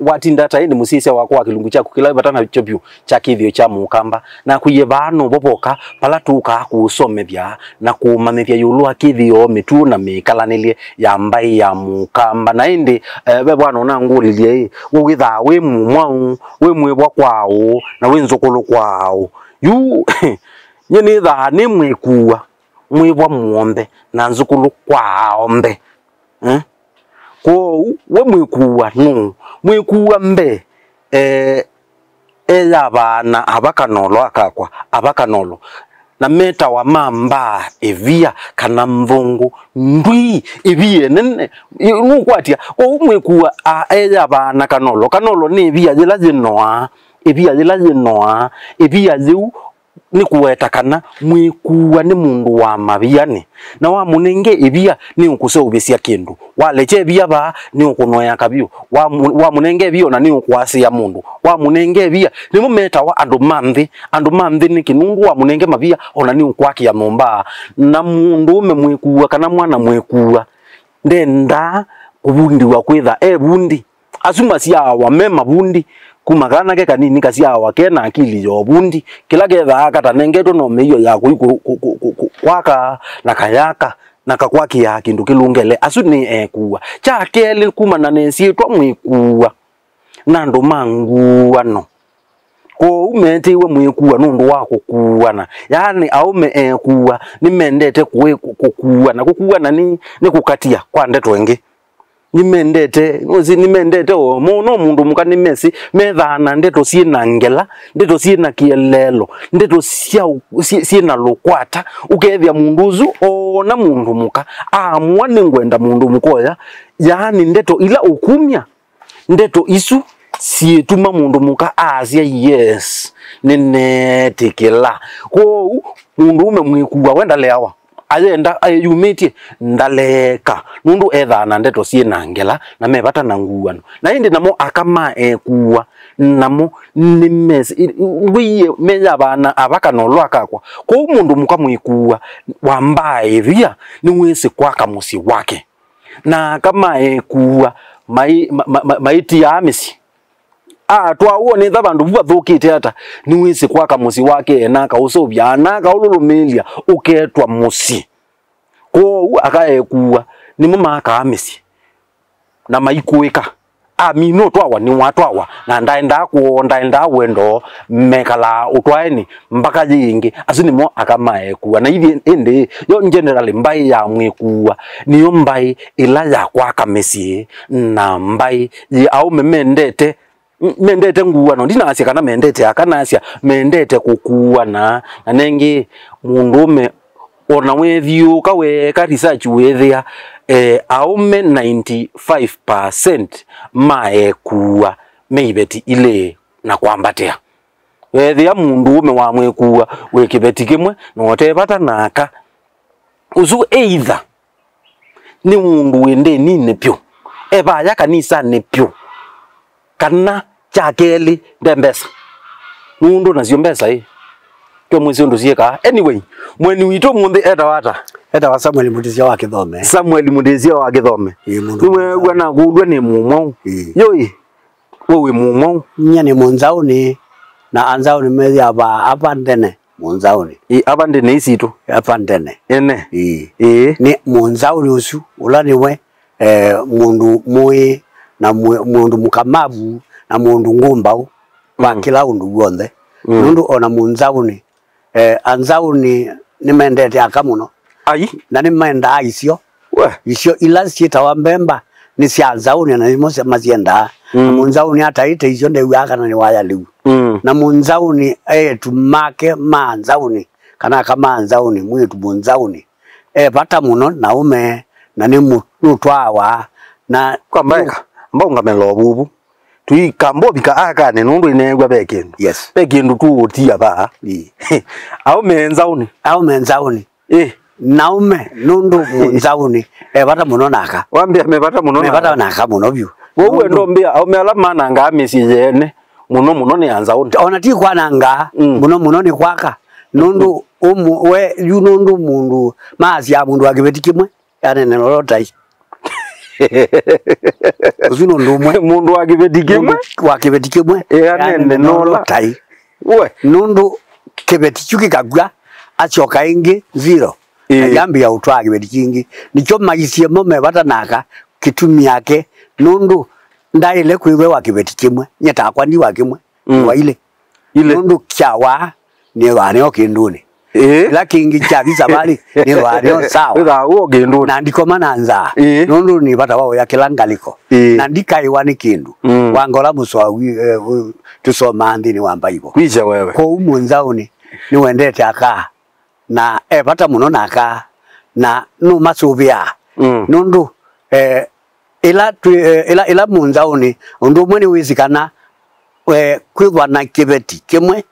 watinda taindi musisi wakwa kilungu cha kukila batana chopyu cha kithio cha mukamba na kuye bano boboka pala tuka kusomethia na kumamethia yulu akithio mitu na mikalanilie ya mbai ya mukamba na indi be bwana ona ngurilie witha we mumwau we mwebwa kwao na we nzukulu kwao yu nyeni tha ni mwekua mwebwa muombe na nzukulu kwao mbe ko we mwekua no mwekua mbe ela bana abakanolo akakwa abakanolo na meta wa mamba evia kana mvungu ndwi evie nene nukwatia umwekua ela bana kanolo ni evia zilaje noa evia ziu ni kuweta kana mwekua ni mundu wa mabiani na wa munenge ebia ni ukuse ubesia kindu waleche ebia ba ni ukunoya kabio wa munenge ebio na ni ukwasi ya mundu wa munenge ebia ni mumeta wa andu mamthi ni kinungu wa munenge mabia ona ni ukwaki ya momba na mundu mwekua kana mwana mwekua ndenda kubundi wa kwitha bundi asuma sia wa mema bundi kumagana ke kanini kasia wakena akili yo bundi kila getha akata nengeto no meyo ya kwaka na kayaka na kakwaki ya kindu kilungele asuni kuwa cha kele kumana nesietwa mwikuwa nando mangu ano ko umete we mwikuwa nundu wako kuwana yani aume kuwa nimendete kuwa na kukuwa ni kukatia kwa ndeto enge nimendete o mono mundu mukani mesi methana ndeto siena ngela ndeto siena kielelo ndeto siena lukwata ukethia munduzu ona mundu muka amwa ningwenda mundu mukoya yani ndeto ila ukumya ndeto isu sietuma mundu muka asia yes nenetikila ko mundu mwikuwa wenda leawa ayenda ayumiti ndaleka nundu ethana ndeto siena ngela na mebata na nguano na indi namo akama kuwa namo nimesi wiye menya bana abakanolo akakwa ko mundu mukamwikuwa wambae via ni wese kwaka musi wake na kama kuwa maiti ya amisi twawone thabandu bubathukite ata ni wese kwaka musi wake na kausobya na kaululumilia uketwa musi ko akaekuwa ni mumaka amisi na maikuika amino twawa ni watwawa na ndaenda wendo mekala utwaeni mpaka yingi asini mo akamaekuwa na hivi ende yo generally mbai ya mwekuwa niyo mbai ila ya kwaka mesi na mbai au memendete nguano ndina asia kana mendete akana asia mendete kukuwa na nengi mundume ona wethio kawe ka research wethia aume 95% maekuwa meibeti ile na kwambatea wethia mundume wa mwekuwa wekibeti kimwe no tebata naka uzu either ni mundu wende nine pyo ya kanisa ne pyo kana chakeli ndembesa mundu nazio mbesa kyo mwezi ndo sieka anyway mweni wito munde eta wa Samuel Mudizia wa Githome niwe wana gudwa ni mumau yoi wewe mumau nyane munzauni na anzauni mezi apa ndene munzauni apa ndene isitu apa ndene ene ni munzauni usu ulaniwe mundu moye na mundu mukamavu na mundu ngumbau kwa kila undu wonde mundu ona munzauni anzauni nimendete akamuno ai na nimenda isio ila sieta wa mbemba ni sia anzauni na nimose mazienda na munzauni hata ite isio nde yaka na ni waya liu na munzauni tumake manzauni kana kama anzauni mwitu munzauni pata muno na ume na ni mutwawa na kwa mbeka mbonga melobubu tui kambo bika akane nundu inegwa bekindu yes bekindu tu otia ba au menzauni naume nundu munzauni bata muno naka wambia mebata muno naka muno byu wowe ndo mbia au mealama nanga amisi yene muno ni anzauni ona ti kwananga muno ni kwaka nundu we yu nundu mundu maasi ya mundu akibeti kimwe yani nenolotai uzuno ndumwe mundu wa kibeti kimwe wa kibeti kimwe anene nola tai we nundu kibeti chuki kagwa achoka ingi zero jambi ya utwa kibeti kingi nicho maisiye mome bata naka kitumi yake nundu ndaile kuiwe wa kibeti kimwe nyeta kwa ndi wa kimwe wa ile nundu kyawa ni wane okinduni lakini chavisa bali ni wane sawa ida uo kinduni na ndiko mananza nundu ni bata wao ya kilangaliko na ndika iwani kindu wangola muswa tusoma ndini wamba ibo kwisha wewe ko umunzauni ni wendete aka na bata muno naka na no masubia nundu ila munzauni undu mwene wizikana kwibwa na kibeti kimwe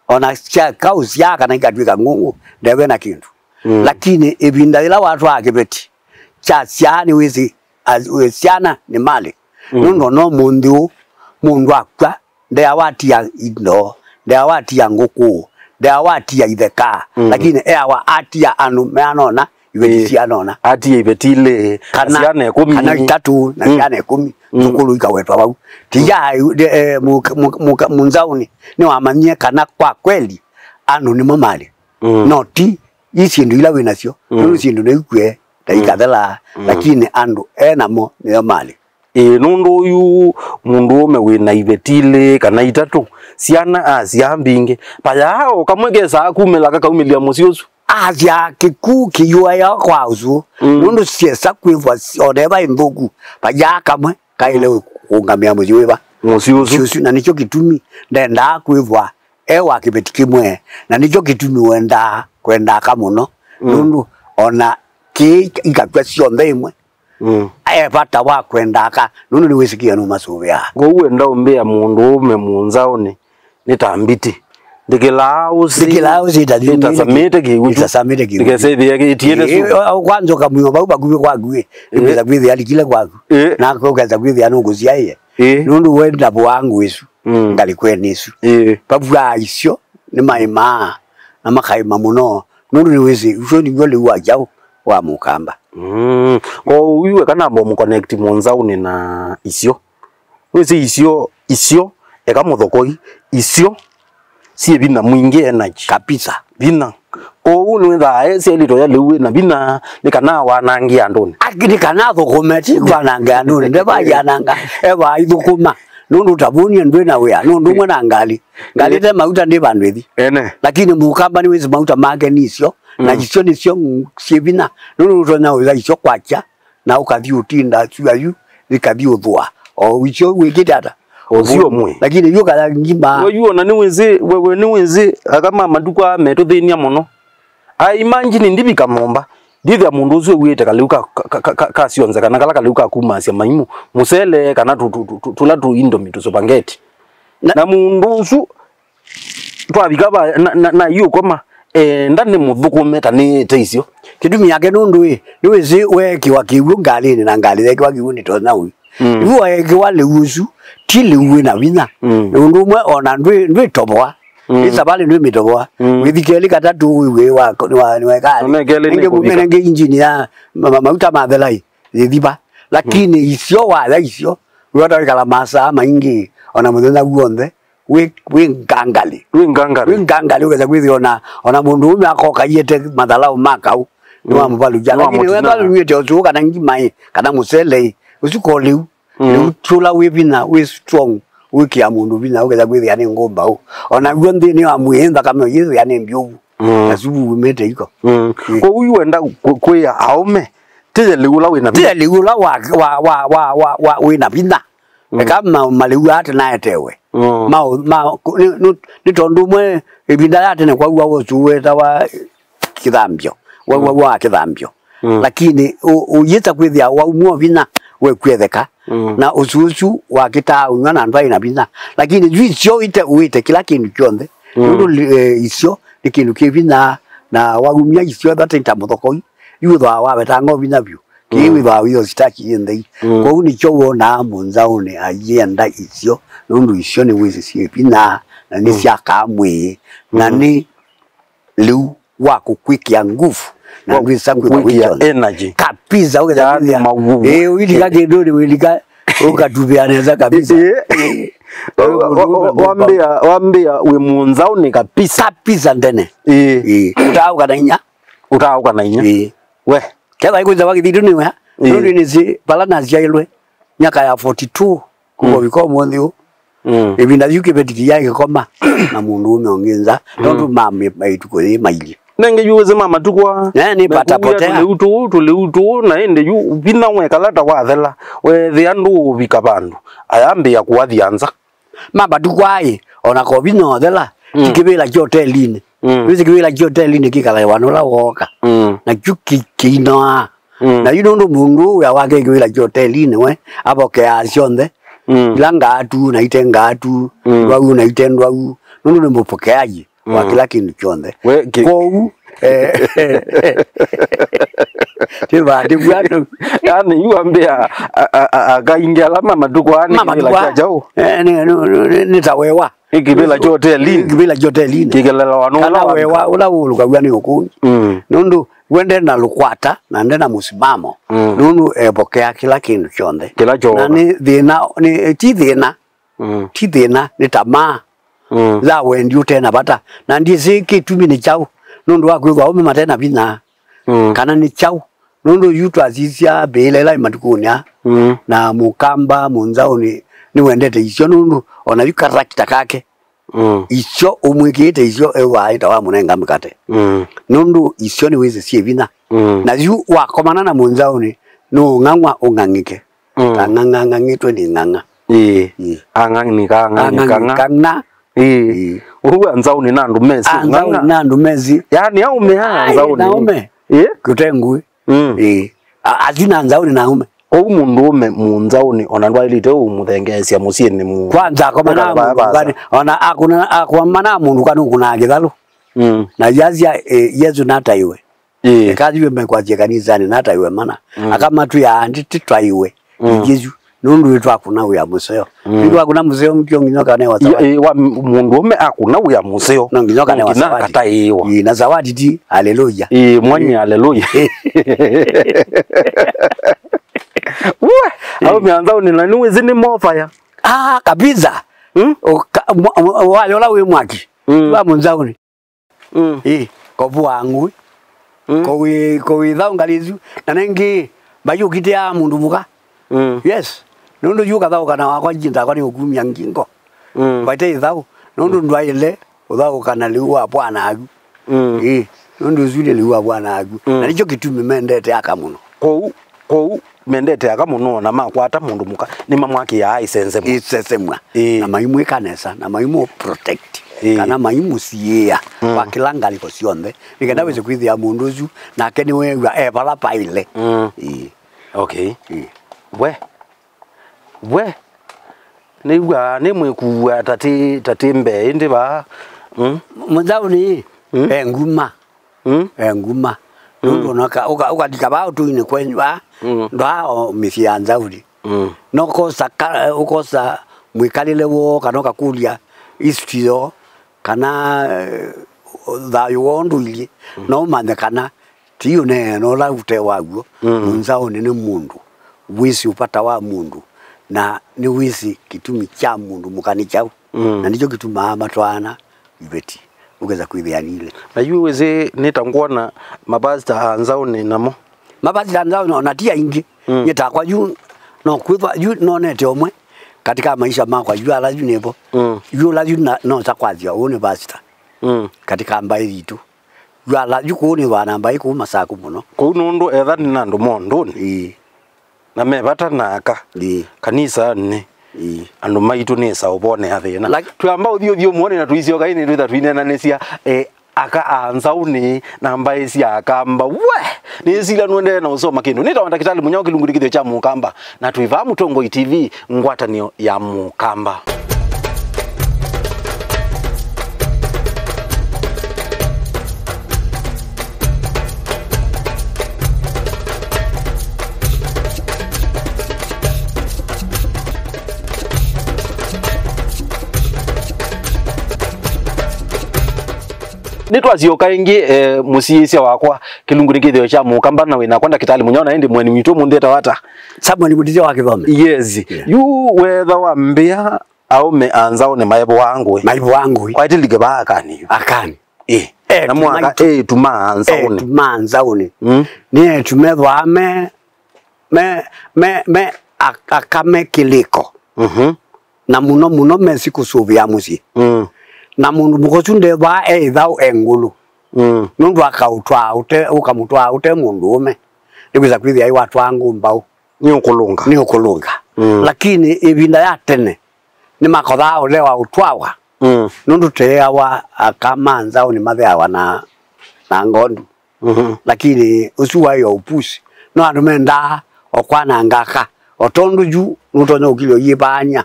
ona cia kausi yaka na ikatwika ngungu ndewe na kindu lakini ibinda ila watu wa kibeti cha siani wizi siana ni mali nundu no mundu akwa nde awati ya indo nde awati ya nguku nde awati ya itheka lakini awa ati ya anu meanona ibeti sianona ati ya ibeti ile siana 10 kana 3 na siana 10 tukulu ikawetwa bau tija munzauni ni wamanyie kana kwa kweli anu ni mamali noti isindu ila winasio ndu sindu nekwe daikathela lakini andu enamo ni mali nundu uyu mundu ume wina ibetile kana 3 siana siambinge payao kamwegeza akumela kakaumilia musiosu azia kiku kiyua ya kwa uzu nundu siesa kwivwa odeba imbugu pajaka mwe kaile kungamia muziweba musiosu na nicho kitumi ndenda kwivwa ewa kibeti kimwe na nicho kitumi wenda kwenda kamuno nundu ona ki ikakwa sionde imwe bata wa kwenda ka nundu ni wisikia no masubia ngo wenda umbea mundu ume munzaoni nitambiti ndikilausi itasamite ndikesethia itiene su kwanza kamwiwa bau baguwe kwaguwe ndeza kwithi ali kile kwagu na kokaza kwithi anungu ciaye nundu wenda bwangu isu ngali kwenisu babwa isyo ni maima na makaima muno nundu ni wezi usho ni gole wa jao wa mukamba ngo wiwe kana mu connect munzauni na isyo wezi isyo eka muthokoi isyo sie bina mwingi energy kabisa bina ko unu tha selito ya lewe na bina nikana wanangi andoni akini kana thokometi wanangi andoni ndeba yananga eba ithukuma nundu tabuni ndwe na wea nundu mwana ngali te mauta ndi bandwethi lakini mukamba ni wezi mauta make nisio na jisio nisio siebina nundu tona uza isio kwacha na ukathi utinda tuayu likathi uthwa o wicho wigidata ozio mwe lakini yo kala ngimba wewe wewe ni wezi akama maduka meto thinia muno imagine ndibika momba ndithia mundu ucio wite kaliuka kasionze kana kala kaliuka kumasia maimu musele kana tula tu indomie supangeti na mundu ucio twabika na yu koma ndane muthukume tani teisio kidumi yake nundu ni wezi weki wakiwu ngali ni na ngali weki wakiwu ni tona uyu ivu weki wale uzu tili uwe na wina nundu mwe ona ndwe toboa isabali ndwe mitoboa withikeli katatu uwe wako ni wekali nge mumene nge injini ya mauta mathelai zithiba lakini isio wala isio wata wikala masa maingi ona muthenya guonthe we ngangali ukeza kwithi ona mundu ume akoka yete mathalau makau ni wa mubalu jana lakini wenda luyete ozuka na ngimai kana musele usuko liu tula webina we strong wiki ya mundu bina ukeza kwithi yani ngomba ona guonthe ni wa muyenza kama yesu yani mbiovu na subu umete iko ko uyu wenda kweya aume tije liula wa wina bina kama maliu ate na etewe ni tondu mwe ibinda yate ne kwa uwa suweta wa kithambio wa kithambio lakini uyita kwithia wa umwo bina we kwetheka na ususu wa kita unyana ndwa ina bina lakini jwisio ite uite kila kindu kyonthe ndu isio ikindu kibina na wagumia isio thate ntamuthokoi yuthwa wa betango bina byo kiwi ba wiyo sitaki yende kwa uni chowo na munzaune ayenda isio nundu isio ni wizi siepina na ni sia kamwe na ni liu wako kwikia nguvu na ndwi sangu wikia energy kabisa yani magugu wilika kidori wilika ukatubianeza kabisa wambia we munzao ni kabisa ndene utauka na inya we kela ikuza wakithiru ni we nuri ni si balana ziailwe nyaka ya 42 kuko biko mwonthiu ibinda yuke betiki yake koma na mundu umeongenza nondu mame maituko ye maili nenge yuze mama tukwa ni patapotea tuliutu na ende yu bina wekalata wathela we thiandu bikabandu ayambe ya kuathianza mama tukwai ona ko bino thela kikibila hotelini wizi kibila hotelini kikala wanula woka na juki kina na yundo mundu ya wake kibila hotelini we aboke asionde langa atu na itenga atu wau na itendwa u nundu ni mupokeaji wa kila kindu kionde kou tiba dibwatu yani yuambia akaingia mama tukwani kibila chao ni tawewa ikibila hotelini kigelela wanula wewa ula uluka gwani ukuni nundu wende na lukwata na ndena musimamo nundu epokea kila kindu kionde kila cho na ni thina ni ti thina ni tamaa la wendi utena bata na ndiye kitumi ni chao nundu wakwigwa ume matena bina kana ni chao nundu yutu azizia belela imatukunya na mukamba munzao ni wendete isyo nundu ona yukarakita kake isyo umwikite isyo ewa ita wa munenga mkate nundu isyo ni weze sie bina na yu wakomana na munzao no ngangwa ungangike nganga ngitwe ni nganga angangika uwe anzao ni nandu mezi nandu mezi yani au meanzao ni kutengu azina anzao ni naume o mundu ume munzauni ona ndwailite umuthengesia musieni mu kwanza komana ngani ona akwamana mundu kanu kuna githalu na yazia yezu nataiwe kazi we kwaje kanisani nataiwe mana akamatu ya nditi twaiwe yezu nundu wetu akuna uya museo ndu akuna museo mtyo nginyoka ne wa mundu ume akuna uya museo nginyoka ne wasawadi kataiwa na zawadi ti haleluya mwenye haleluya au mianzao ni nani wezi ni mofaya kabisa wale wala we mwaki wa munzao ni kovu wangu kowi thao ngalizu na nengi bayu kitia mundu muka yes nundu yuka thao kana wakwa jinda kwa ni ukumia ngingo baite thao nundu ndwaile uthao kana liwa bwana agu nundu zule liwa bwana agu na nicho kitumi mendete aka muno kou mendete aka muno na makwata mundu muka ni mamwaki ya isesemwa na maimu kanesa na maimu protect kana maimu siya wa kilanga liko sionde nikenda weze kwithia mundu zu na keni wewa bala paile okay we ni mwikuwa tati mbe indi ba muzao ni nguma nguma nundu noka ukadika ba tu ni kwenwa ndo misianza uli nokosa ukosa mwikalile wo kanoka kulia istio kana thayu wondu ili no mande kana tiyo ne no la ute waguo munzao ni mundu wisi upata wa mundu na ni wisi kitumi cha mundu mukani chao na ndicho kituma matwana ibeti ugeza kwithianile na yuweze nitangwana mabasta anzao ni namo mabasta anzao no natia ingi nyeta kwa yu no kwithwa yu no nete omwe katika maisha makwa yu ala yu nebo yu la yu no sakwazia one basta katika ambai ritu yu ala yu ko ni wana ambai ko masaku muno ko nundu etha ni nandu mondo ni na mebata naka kanisa ni andu maitu ni sao bone athina tuamba uthio muone na tuicio gaini twitha twinena necia aka anzao ni namba isi akamba we ni sila nwende na usoma kindu nitawanda kitali munyao kilungurikithio cha mukamba na tuiva Mutongo TV ngwatanio ya mukamba. nitwacioka ingi musiisia wakwa kilungu nikithio cha mukamba na wina kwenda kitali munyona ende mweni mitu mundeta wata sababu ni mutizio wa kithome yes yu wetha wa mbia au me anzao ne maibo wangu kwaiti ligeba akani na mwaka tumanza uni ni tumethwa me akame kiliko na muno mesi kusuvia musi na mundu mukochu ndeva thau engulu nundu akautwa ukamutwa ute mundu ume ndikuza kwithia watu wangu mbau ni ukulunga lakini ibinda ya tene ni makotha ule wa utwawa nundu teawa akamanza ni matheawa na ngondu lakini usuwa yo upusi no andu menda okwana ngaka otondu ju nutonya ukilio yibanya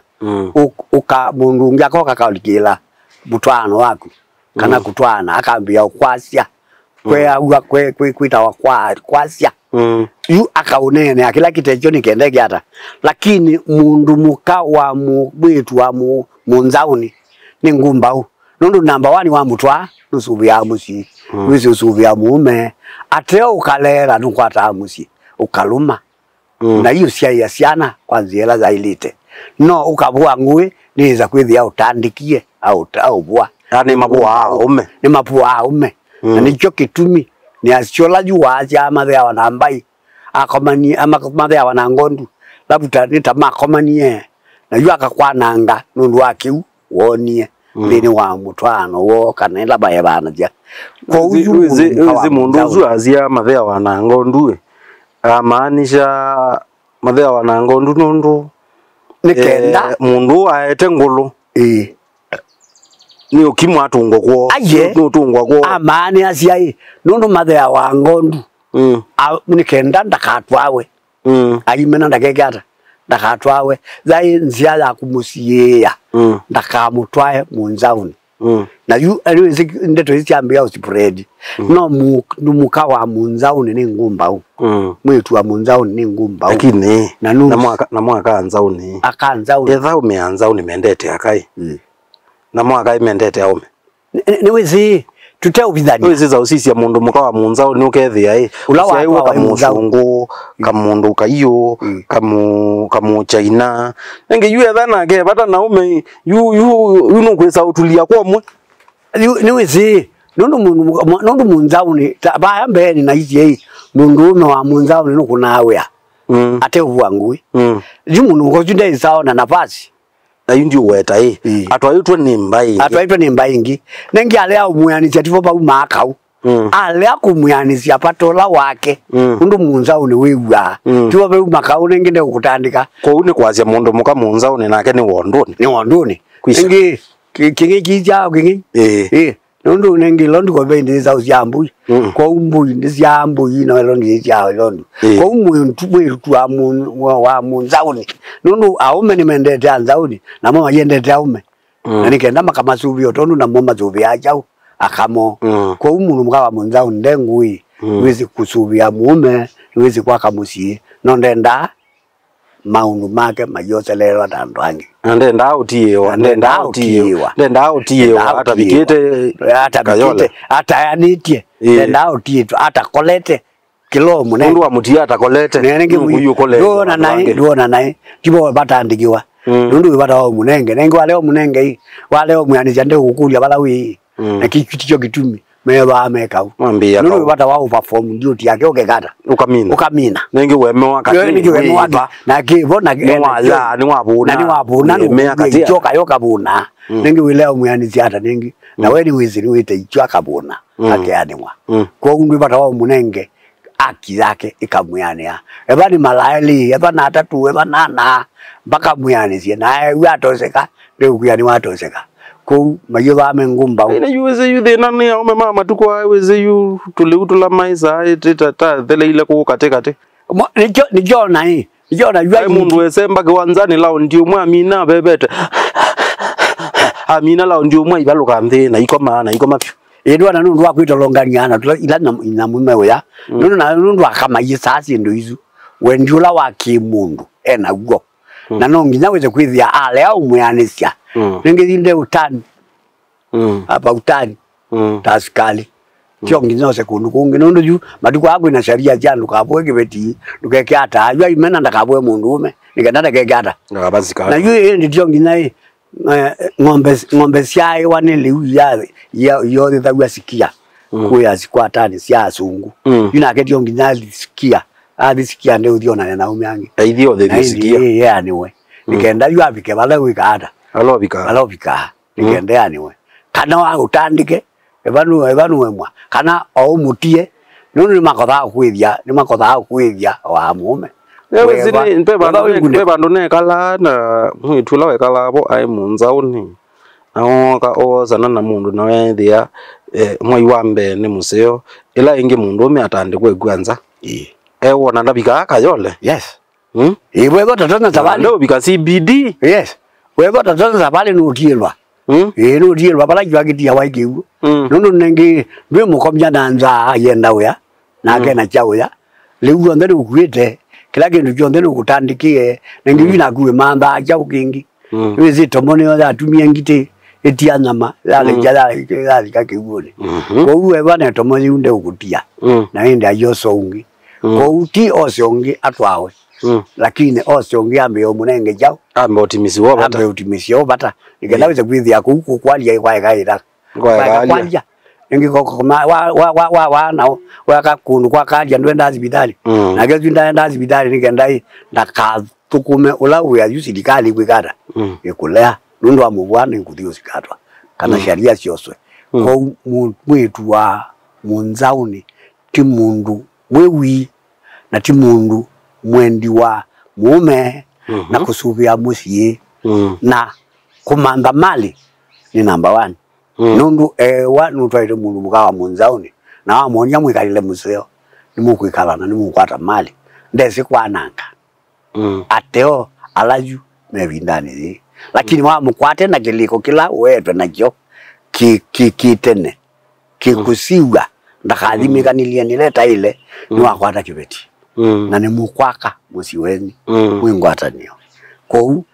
uka mundu ngako kakaulikila mutwano waku kana kutwana akambia ukwasya kwe kwita wakwasya yu akaunene akila kitecho nikendege hata lakini mundu muka wa mwitu wa munzauni ni ngumbau nundu namba 1 wa mutwa nusubia musi wisi usubia mume ateo ukalera nukwata musi ukaluma na hiyo sia ya siana kwanziela za ilite no ukabua ngui niza kwithia utandikie au bua yani mabua ume ni mapua ume na nicho kitumi ni asiola jua aja mathea wanambai akomani ama mathea wanangondu labuta nitamakomanie na yu akakwananga nundu wakiu wonie ndini wa mutwano wo kana ila baye bana ja kwa uzi mundu uzu azia mathea wanangondu amaanisha mathea wanangondu nundu nikenda mundu aete ngulu ni ukimwa atungo kwo utungwa kwo amani asiai nundu mathea wangondu nikenda ndakatwawe ayimena ndakekata ndakatwawe zai nzia ya kumusiea ndakamutwae munzauni na yu aliwezi ndeto isiambia usipuredi no muka wa munzauni ni ngumbau mwitu wa munzauni ni ngumbau lakini na mwaka anzauni akanzauni etha umeanzauni mendete akai na mwaka imendete aume niwezi tuteo bidhani niwezi za usisi ya mundu muka wa munzauni ukethia ulawa kamushungu kamundu kaiyo kamu China nenge yu etha nake bata na ume yu nukwisa utulia kwa mwe niwezi nundu munzauni baya mbeni na hizi mundu ume wa munzauni nukunawea ate uwangui mundu ngochunde isao na nafasi na yundi uweta atwaitwe ni mbaingi nengi alea umuyanisia tifo pa umakau alea kumuyanisia patola wake nundu munzauni wiwa tifo pa umakau nengi nde ukutandika kwa uni kwazia mundu muka munzauni nake ni wonduni nengi kingi kijao kingi nundu nengi londi kwa bendi za usiambui kwa umbui ndisiambui na londi kijao londi kwa umwetu wa munzauni nundu aume ni mendete anzauni na mama yendete aume na nikenda makamasubi otondu na mama zubi ajao akamo kwa umuntu mukawa munzauni ndengui wizi kusubia mume wizi kwa kamusi no ndenda maundu make mayoselero atandwangi ndenda autiewa hata bikete hata yanitie ndenda autiewa hata kolete kilo mune mundu wa mutia atakolete nguyu kolete ndona naye kibo batandikiwa nundu bata wa munenge nenge wale omuyaniza nde ukulia bala wi na kiticho kitumi meba amekau mwambia nundu bata wa perform duty yake okekata ukamina nenge weme wakati na kibo na ni wabuna ni choka yokabuna nenge wile omuyaniza hata nenge na weni wiziri wite ichwa kabuna akeanimwa kwa undu bata wa munenge aki yake ikamuyania eba ni malaili eba na atatu eba nana mpaka muyanizie naye watoseka ndio kuyani watoseka ko mayiba amengumba ina yuweze yu de nani ya ume mama tuko aweze yu tuliutula maiza etata thele ile ko katekate nijo na hii nijo na yua mundu wesemba kiwanzani lao ndio mwa amina bebete amina lao ndio mwa ibaluka mthina iko maana iko mapyo edwa na nundu akwitolonganyana ila na mume oya nundu akamayisasi ndo izu wendula wa kimundu ena guo na no nginya weze kwithia ale au muyanisia ningithinde utani apa utani ta askali tio nginya se kundu kungi nundu ju matuko agu ina sharia jandu kabwe kibeti dukekyata ajwa imena ndakabwe mundu ume nikenda kekyata ngabazika na yu ndi tio nginya ngombe siai wane liu ya yo thagwa sikia kuya sikwatani sia sungu yuna ketio nginya sikia sikia ndio uthiona na umyangi ithio the sikia yeah niwe nikenda yu abike bale wikada alobika nikenda yani kana wa utandike evanu emwa kana o mutie nunu ni makotha kwithia wa mume zini mpe bandu ne kala na mwitula we kala bo ai munzauni na ka ozana na mundu na wethia mwai wa mbe ni museo ila ingi mundu ume atandikwe gwanza wona ndabika akayole yes wewe tatana tabali ndo bika CBD yes wewe tatana tabali nutilwa nutilwa bala jwagitia waikiu nundu nengi ndwe mukomya nanza yenda uya na kena chauya liu ndere ukwite kila kindu kyonde nukutandikie nengi wina kuwe mamba cha ukingi wizi tomone yo atumie ngite etia nyama yale jala kakibone ko uwe bana tomone unde ukutia na inde ayoso ungi ko uti osongi atwawe lakini osongi ambe omunenge jao ambe otimisi wo bata igelaweza kwithia kuku kwalia kwa gaira kwalia nengi koko wa na waka kunu kwa kaja ndwenda hospitali na gezu ndaenda hospitali nikendai ndakatukume ula uya yusidikali kwikata ekulea nundu wa mubwana nkuthio sikatwa kana sharia cioswe ko mwitu wa munzauni ti mundu mwewi na ti mundu mwendi wa mume na kusubia musie na kumanda mali ni number 1 nundu wanu twaite mundu mukawa munzauni na wamonya mwikalile museo nimukwikalana nimukwata mali ndese kwananga ateo alaju mevindani lakini wa mukwate na kiliko kila wetwe nakyo kitene kikusiwa ndakathimika nileta ile ni wakwata kibeti na nimukwaka musiweni mwingwatanio kou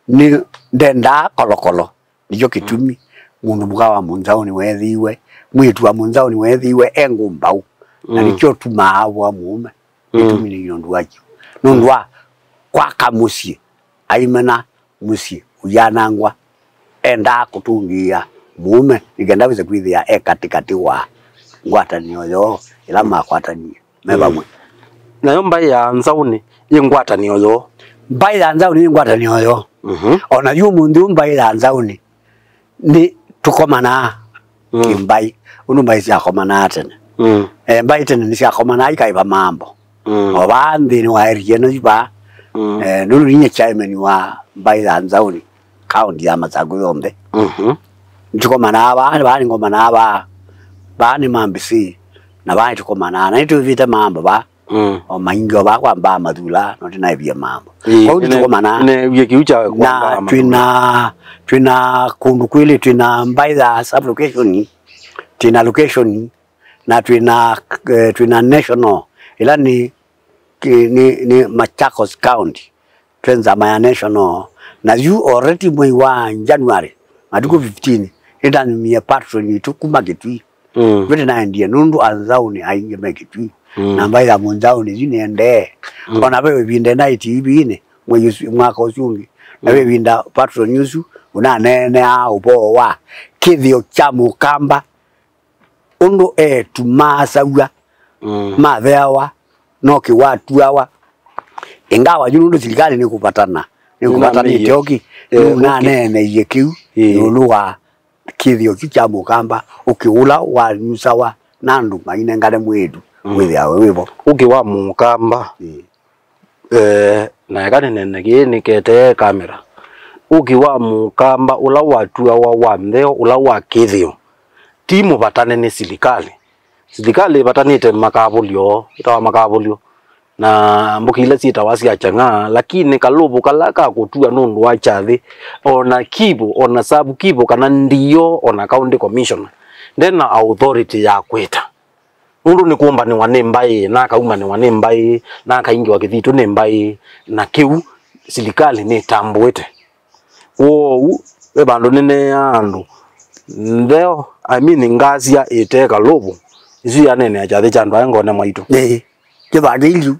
ni ndenda kolokolo nijo kitumi mundu mukawa munzauni wethiwe mwitu wa munzauni wethiwe engumbau na nikyo tumawa mume kitumi ni yondu waki nundwa kwaka musie aimena musie uyanangwa enda kutungia mume nigenda bize kwithia katikati wa ngwatanio yo ila makwatanie mebamwe nayo mbai ya nzauni yingwatanio yo mbai ya nzauni yingwatanio yo ona yu mundu mbai ya nzauni ni tukomana kimbai unu mbai sia komana tene mbai tene ni sia komana ikaiba mambo obandi ni wa erieno jiba nunu ninye chairman wa mbai ya nzauni kaunti ya Matsagu yombe tukomana aba bani ngomana aba bani mambisi na bani tukomana na itu vita mambo ba o maingo ba kwamba madula no tinaibia mambo kwa tukomana ne yekiucha kwamba na twina kundu kwili twina mbaida sub location twina location na twina national ila ni Machakos County twenza maya national na you already mwezi wa January matuko 15 ita ni patron tukuma kitwi vile naendie nundu anzauni ainge mekitwi na mbaida munzauni zinende ona wewe binde night ibine mwezi mwaka usungi na wewe binda patron yusu una nene upo wa kithio cha mukamba undu tumasawa mathewa no kiwatuawa ingawa junundu serikali ni kupatana itoki una nene yekiu yuluwa kithio cha mukamba ukiula wa nyusawa nandu maine ngale mwedu withia wewe ukiwa mukamba na yakane nene gini kete kamera ukiwa mukamba ula watua wa mtheo ula wa kithio timu batane ni serikali batanite makabulio itawa makabulio na mbukile sita wasi achanga lakini kalubu kalaka kutua nundu wa chathi ona kibo ona sabu kibo kana ndio ona county commissioner then authority ya kweta nundu ni kuomba ni wanembai na kauma ni wanembai na kaingi wa kithitu nembai na kiu serikali ni tambuete wo ebandu nene andu ndeo I mean ngazia iteka lobo isu ya nene acha chandu angone maitu kibagilu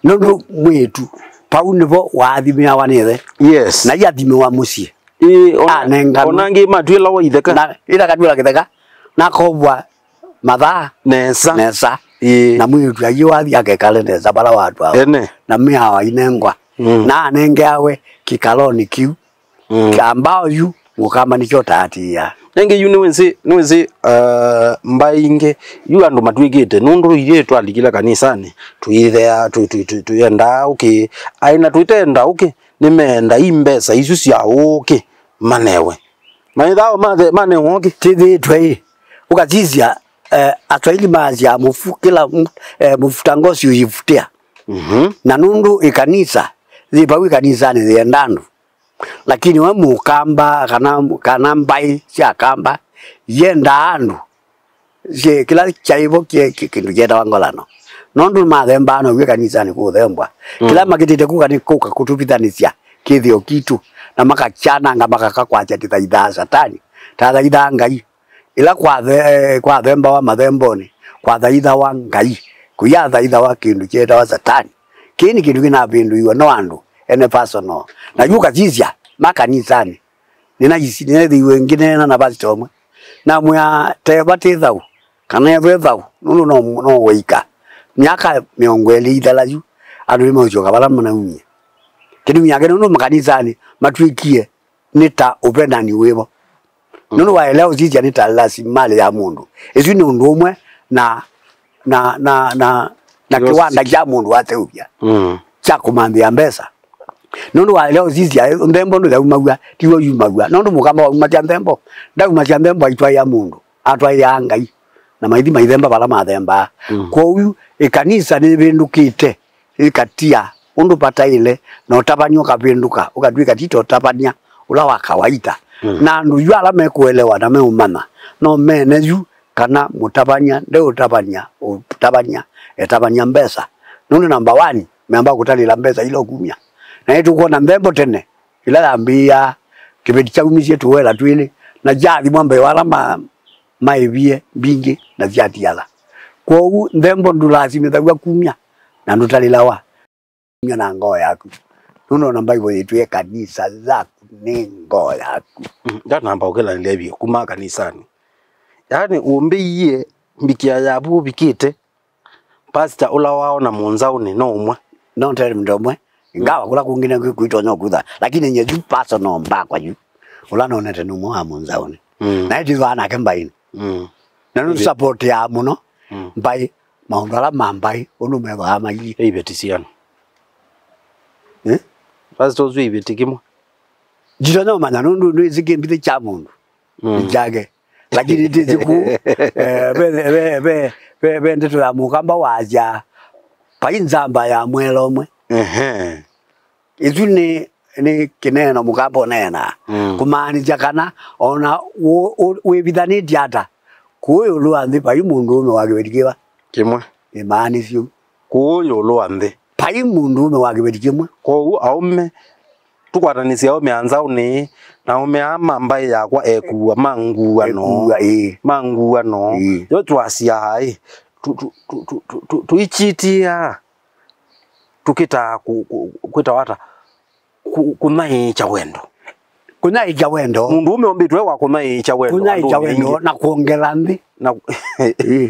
nundu mwitu pau nibo wathimia wanithe yes na yathimi wa mucie onangi matwila wa itheka na ira kadwila kitheka na kobwa mathaa nesa na mwitu ayi wathi akekale nesa bara watu hao na mihawa inengwa na anenge awe kikaloni kiu ambao yu mukamba nicho tatia nenge yu niwenzi mbainge yu andu matwigite nundu ire twalikila kanisani tuithea tuyenda uki aina tuitenda uki nimenda imbesa isu cia uki manewe maithao manewe uki tithi twei ukatizia atwaili mazia mufu kila mufuta ngosi uyifutia na nundu ikanisa zipa ikanisa ni ziendandu lakini we mukamba kana mbai cia kamba yenda andu je kila chaibo kindu jeda wangolano nondu mathemba no we kanisa ni kuthembwa kila makitite kuka kutupithanisia kithio kitu na makachana nga makakakwacha tithaitha satani tathaitha ngai ila kwa themba wa mathemboni kwa thaitha wa ngai kuya thaitha wa kindu jeda wa satani kini kindu kina bindu iwa no andu ene personal na yuka jizia makanisani nina wengine na nabasi omwe na mwa tebati thau kana eve thau no weika miaka miongweli idalaju andu mojoka bala mnaumia kinu yake no makanisani matwikie nita upendani webo nono waelewa jizia nita lazima ya mundu ezu ni undu umwe na kiwanda cha mundu wateupya cha kumambia mbesa nono waelewa zizia ndembo ndo umagwa tiwo yumagwa nono mukamba wa umatia ndembo nda umatia ndembo aitwa ya mundu atwa ya ngai na maithi maithemba bala mathemba kwa uyu ikanisa ni bindukite ikatia undu pata ile na utabanyo kabinduka ukatwika tito tabanya ula wa kawaida na ndu yu ala mekuelewa na meumana no meneju kana mutabanya ndio utabanya etabanya mbesa nono number 1 meamba kutalila mbesa ilo kumya na yetu kuona ndembo tene ila ambia kibeti cha umizie tuwela twili na jadi mwambe wala maivie bingi na jadi yala kwa u ndembo ndulazime thagwa kumya na ndutalilawa kumya na ngoo yaku nuno namba ibo yetu kanisa zaku ni ngoo yaku namba ukela nlebi kuma kanisani yani umbiye mbikia yabu bikite pastor ula wao na munzao ni no umwe no tele mdomwe ingawa kula kungine kuitwa nyokutha lakini nyeju personal mba kwa yu ula no nete no mwa munzaoni na iti wana kembaini na no support ya muno mbai maundala mambai onu meba amayi ibetisiano pastor zwi ibetikimo jito no manya no izikembite cha mundu njage lakini tiziku be ndeto ya mukamba waja painzamba ya mwelo mwe izu ni kineno mukamba nena kumaanisha kana ona webithani diata kuyo luanthi pai mundu ume wagibetikiwa kimwe imaanisho kuyo luanthi pai mundu ume wagibetikiwa ko aume tukwatanisia aume anzao ni na ume ama mbai yakwa ekuwa mangua no yo twasia hai tuichitia tukita kwita wata kunai cha wendo mundu ume ombitwe wa kunai cha wendo na kuongela ndi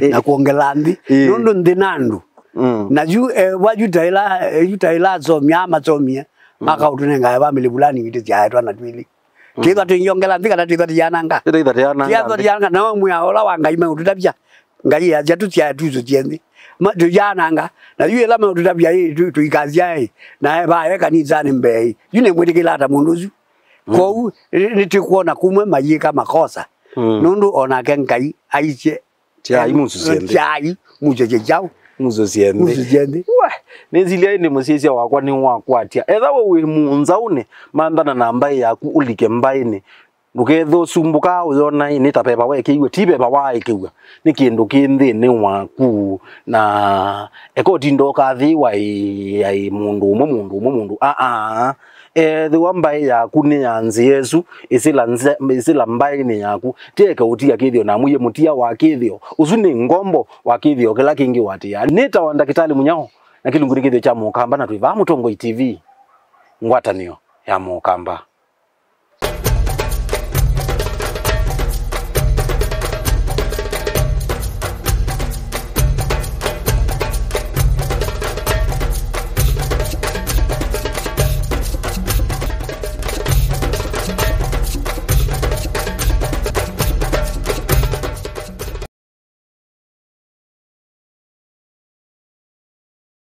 na kuongela ndi nundu ndi nandu na yu wajutaila zomya mazomya maka utunenga family fulani ngiti ya twana twili kiza tunyongela ndi kana tiza tiyananga na mwa ola wanga ime ututapya ngai ya jatu tia tuzo jendi tujananga na yule lama tutapya hii tuikazia na ba kanisa ni mbei yune mwedikila hata munduzu kwa nitikuona kumwe mayika makosa nundu ona kenkai aiche tia imusu chai mujeje jao muzo siende we nezilia ine musisia wakwa ni wakwatia etha we munzaune mandana na mbai yaku ulike mbaini nduketho sumbuka uyona ni ta beba we kiwe ti beba wa ikiwa ni kindu kinthi ni waku na ekoti ndoka thi wa ai mundu the wambai yaku ni yanzi Yesu isila mbai ni yaku teke utia kithio na muye mutia wa kithio uzuni ngombo wa kithio kila kingi watia nita wa ndakitali munyao na kilunguri kithio cha Mukamba na tuiva Mutongo TV ngwatanio ya Mukamba.